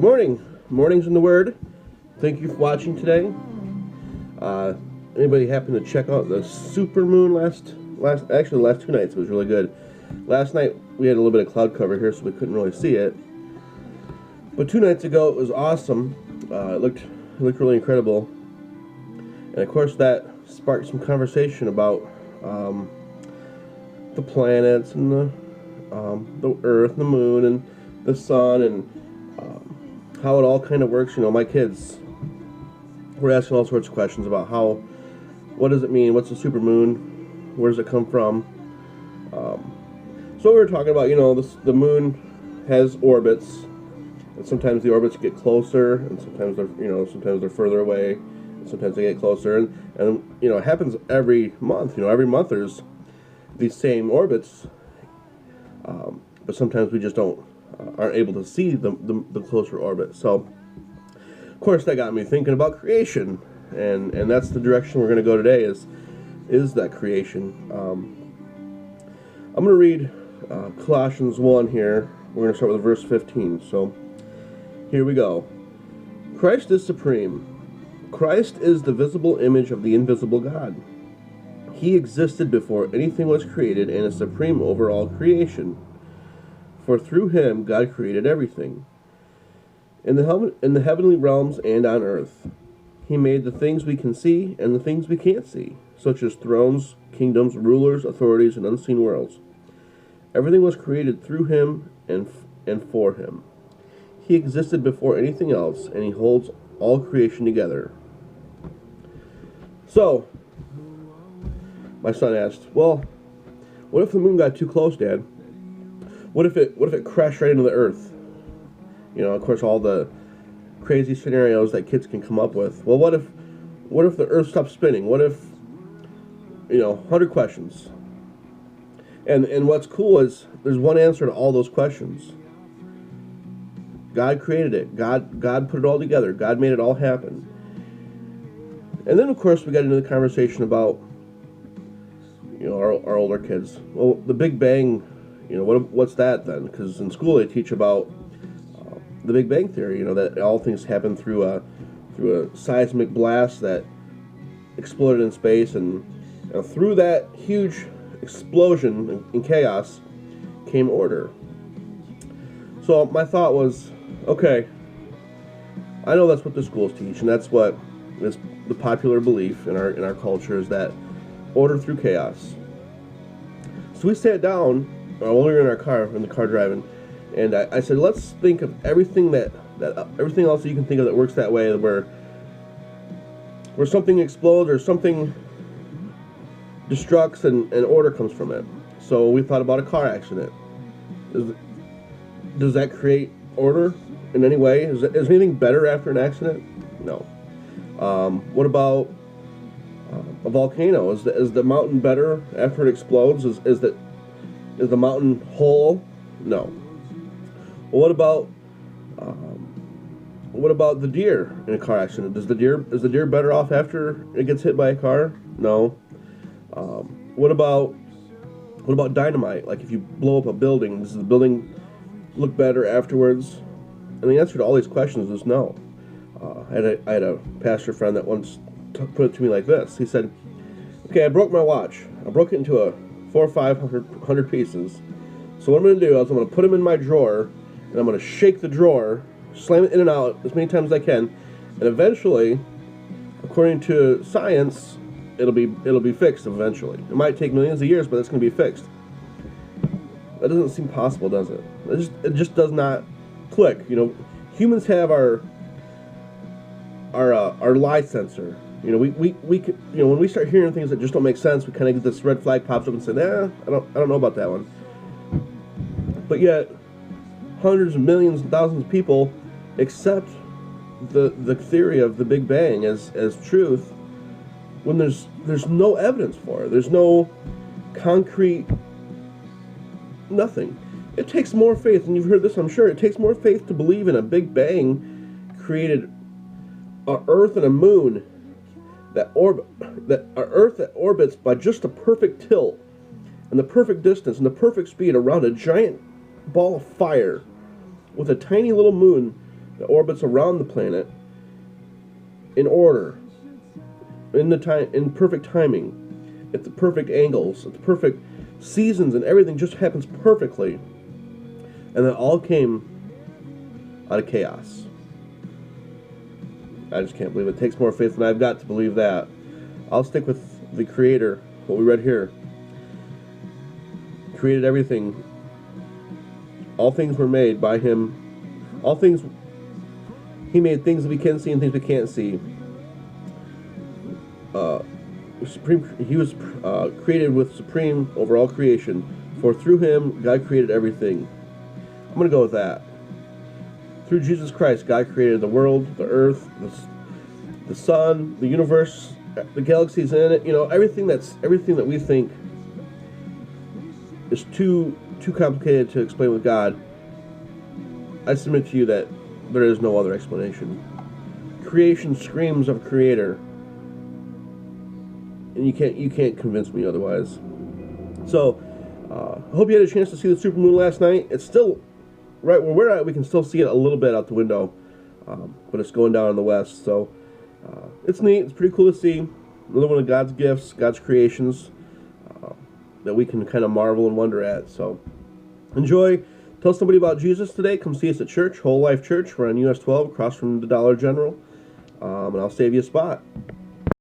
Good morning. Morning's in the Word. Thank you for watching today. Anybody happen to check out the supermoon the last 2 nights? It was really good. Last night we had a little bit of cloud cover here, so we couldn't really see it. But 2 nights ago it was awesome. It looked really incredible. And of course that sparked some conversation about the planets and the Earth and the Moon and the Sun and how it all kind of works. You know, my kids were asking all sorts of questions about what does it mean? What's a supermoon? Where does it come from? So we were talking about, the moon has orbits, and sometimes the orbits get closer, and sometimes they're further away, and sometimes they get closer, and it happens every month. Every month there's these same orbits, but sometimes we just aren't able to see the closer orbit. So, of course, that got me thinking about creation, and that's the direction we're going to go today. Is that creation? I'm going to read Colossians 1 here. We're going to start with verse 15. So, here we go. Christ is supreme. Christ is the visible image of the invisible God. He existed before anything was created and is supreme over all creation. For through him God created everything, in the heavenly realms and on earth. He made the things we can see and the things we can't see, such as thrones, kingdoms, rulers, authorities, and unseen worlds. Everything was created through him and for him. He existed before anything else, and he holds all creation together. So, my son asked, well, what if the moon got too close, Dad? What if it crashed right into the Earth? Of course, all the crazy scenarios that kids can come up with. Well, what if the Earth stopped spinning? What if 100 questions? And what's cool is there's one answer to all those questions. God created it. God put it all together. God made it all happen. And then, of course, we got into the conversation about our older kids. Well, the Big Bang. What's that then? Because in school they teach about the Big Bang Theory. That all things happen through a seismic blast that exploded in space, and through that huge explosion and chaos came order. So my thought was, okay, I know that's what the schools teach, and that's what is the popular belief in our culture, is that order through chaos. So we sat down when we were in the car driving, and I said, let's think of everything everything else that you can think of that works that way, where something explodes or something destructs and order comes from it. So we thought about a car accident. Does that create order in any way? Is anything better after an accident? No. What about a volcano? Is the mountain better after it explodes? Is the mountain whole? No. Well, what about the deer in a car accident? Is the deer better off after it gets hit by a car? No. What about dynamite? Like if you blow up a building, does the building look better afterwards? And the answer to all these questions is no. I had a pastor friend that once put it to me like this. He said, "Okay, I broke my watch. I broke it into 400 or 500 pieces. So what I'm going to do is I'm going to put them in my drawer, and I'm going to shake the drawer, slam it in and out as many times as I can, and eventually, according to science, it'll be fixed eventually. It might take millions of years, but it's going to be fixed." That doesn't seem possible, does it? It just does not click. Humans have our lie sensor. We could, when we start hearing things that just don't make sense, we kind of get this red flag pops up and say, I don't know about that one. But yet, hundreds of millions and thousands of people accept the theory of the Big Bang as truth, when there's no evidence for it. There's no concrete nothing. It takes more faith, and you've heard this, I'm sure. It takes more faith to believe in a Big Bang created an Earth and a moon that orbits by just a perfect tilt and the perfect distance and the perfect speed around a giant ball of fire with a tiny little moon that orbits around the planet in order, in perfect timing, at the perfect angles, at the perfect seasons, and everything just happens perfectly. And that all came out of chaos. I just can't believe it. It takes more faith than I've got to believe that. I'll stick with the Creator, what we read here. Created everything. All things were made by Him. All things, He made things that we can see and things we can't see. He was created with supreme over all creation. For through Him, God created everything. I'm going to go with that. Through Jesus Christ, God created the world, the earth, the sun, the universe, the galaxies in it. You know, everything that we think is too complicated to explain with God. I submit to you that there is no other explanation. Creation screams of Creator, and you can't convince me otherwise. So, I hope you had a chance to see the supermoon last night. It's still right where we're at. We can still see it a little bit out the window, but it's going down in the west. So, it's neat. It's pretty cool to see. Another one of God's gifts, God's creations, that we can kind of marvel and wonder at. So, enjoy. Tell somebody about Jesus today. Come see us at church, Whole Life Church. We're on US 12, across from the Dollar General, and I'll save you a spot.